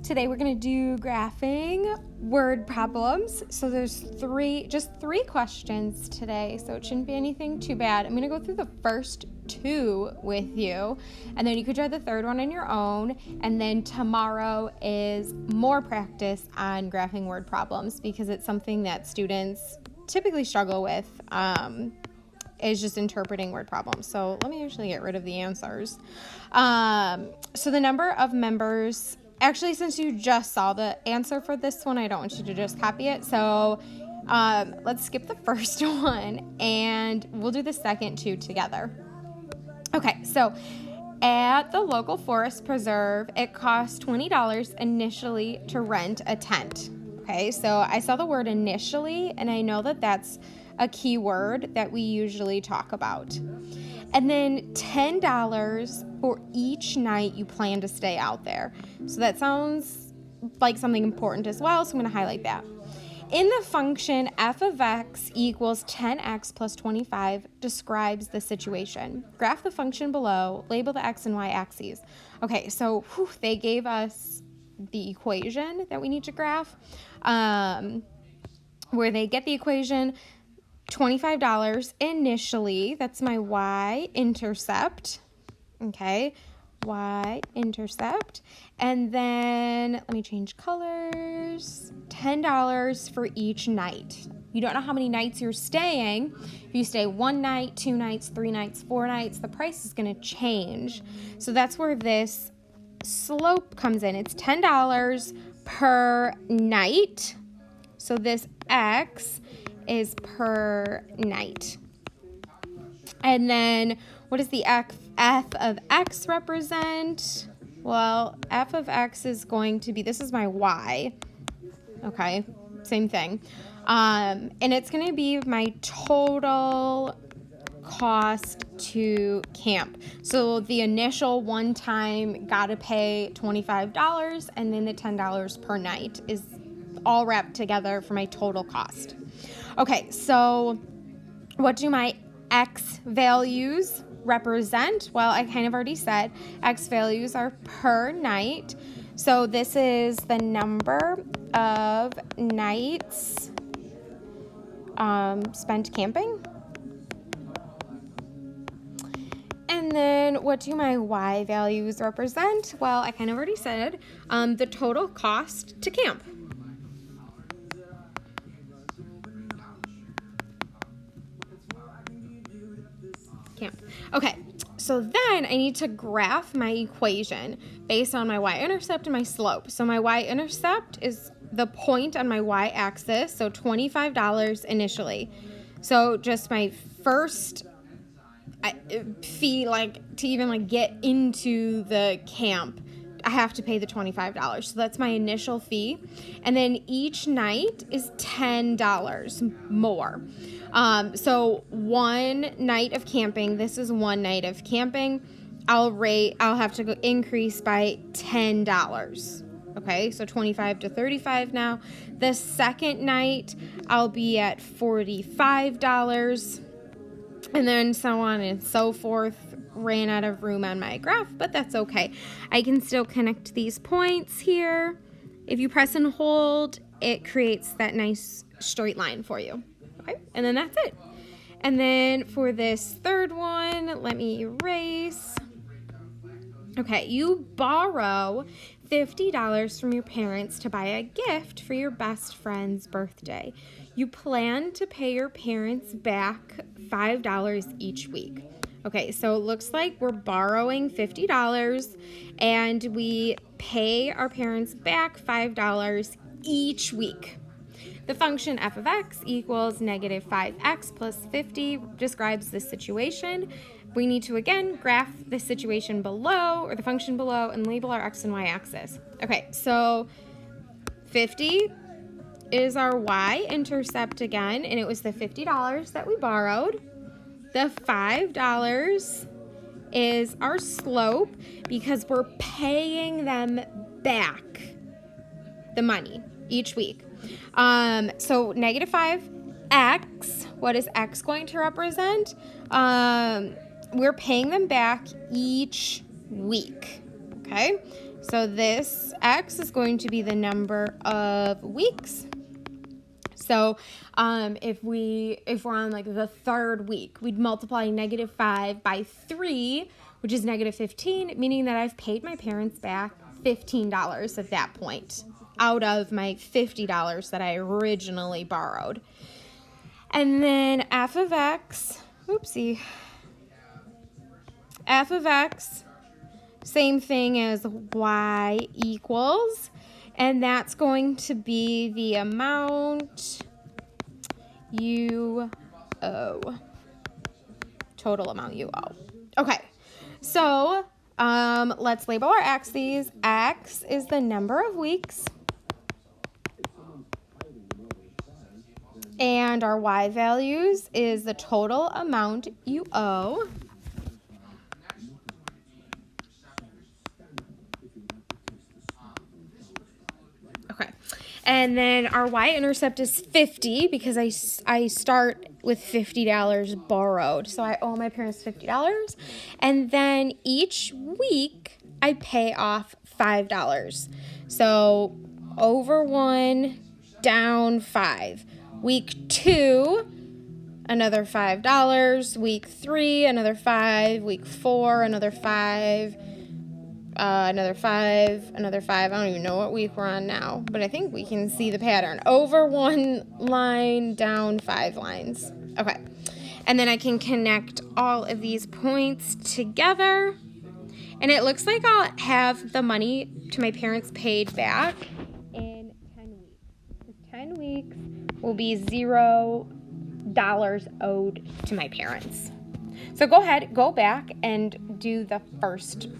Today we're going to do graphing word problems. So there's just three questions today, so it shouldn't be anything too bad. I'm going to go through the first two with you, and then you could try the third one on your own, and then tomorrow is more practice on graphing word problems because it's something that students typically struggle with, is just interpreting word problems. So let me actually get rid of the answers. So the number of members, actually, since you just saw the answer for this one, I don't want you to just copy it. So let's skip the first one and we'll do the second two together. Okay, so at the local forest preserve, it costs $20 initially to rent a tent. Okay, so I saw the word initially, and I know that that's a key word that we usually talk about. And then $10 for each night you plan to stay out there. So that sounds like something important as well, so I'm going to highlight that. In the function f of x equals 10x plus 25 describes the situation. Graph the function below, label the x and y axes. Okay, so they gave us the equation that we need to graph, where they get the equation $25 initially. That's my y-intercept. Okay, y-intercept. And then, let me change colors. $10 for each night. You don't know how many nights you're staying. If you stay 1 night, 2 nights, 3 nights, 4 nights, the price is going to change. So that's where this slope comes in. It's $10 per night. So this x is per night. And then what does the f of x represent? Well, f of x is going to be, this is my y. Okay, same thing. And it's going to be my total cost to camp. So the initial one time got to pay $25, and then the $10 per night is all wrapped together for my total cost. Okay, so what do my x values represent? Well, I kind of already said x values are per night. So this is the number of nights spent camping. And then what do my y values represent? Well, I kind of already said the total cost to camp. Okay, so then I need to graph my equation based on my y-intercept and my slope. So my y-intercept is the point on my y-axis, so $25 initially. So just my first fee, to even get into the camp, I have to pay the $25. So that's my initial fee. And then each night is $10 more. So 1 night of camping, this is 1 night of camping, I'll have to go increase by $10. Okay, so 25 to 35 now. The second night, I'll be at $45, and then so on and so forth. Ran out of room on my graph, but that's okay. I can still connect these points here. If you press and hold, it creates that nice straight line for you. Okay, and then that's it. And then for this third one, let me erase. Okay, you borrow $50 from your parents to buy a gift for your best friend's birthday. You plan to pay your parents back $5 each week. Okay, so it looks like we're borrowing $50 and we pay our parents back $5 each week. The function f of x equals negative 5x plus 50 describes this situation. We need to, again, graph the situation below, or the function below, and label our x and y axis. Okay, so 50 is our y-intercept again, and it was the $50 that we borrowed. The $5 is our slope because we're paying them back the money each week. So negative 5x, what is x going to represent? We're paying them back each week, okay? So this X is going to be the number of weeks. So if we're on like the third week, we'd multiply -5 by 3, which is -15, meaning that I've paid my parents back $15 at that point out of my $50 that I originally borrowed. And then f of x, f of x, same thing as y equals, and that's going to be the amount you owe, total amount you owe. Okay, so let's label our axes. X is the number of weeks, and our y values is the total amount you owe. Okay, and then our y-intercept is 50 because I start with $50 borrowed. So I owe my parents $50. And then each week I pay off $5. So over 1, down 5. Week 2, another $5. Week 3, another 5. Week 4, another 5. Another 5, another 5. I don't even know what week we're on now, but I think we can see the pattern. Over 1 line, down 5 lines. Okay. And then I can connect all of these points together. And it looks like I'll have the money to my parents paid back in 10 weeks. 10 weeks will be $0 owed to my parents. So go ahead, go back and do the first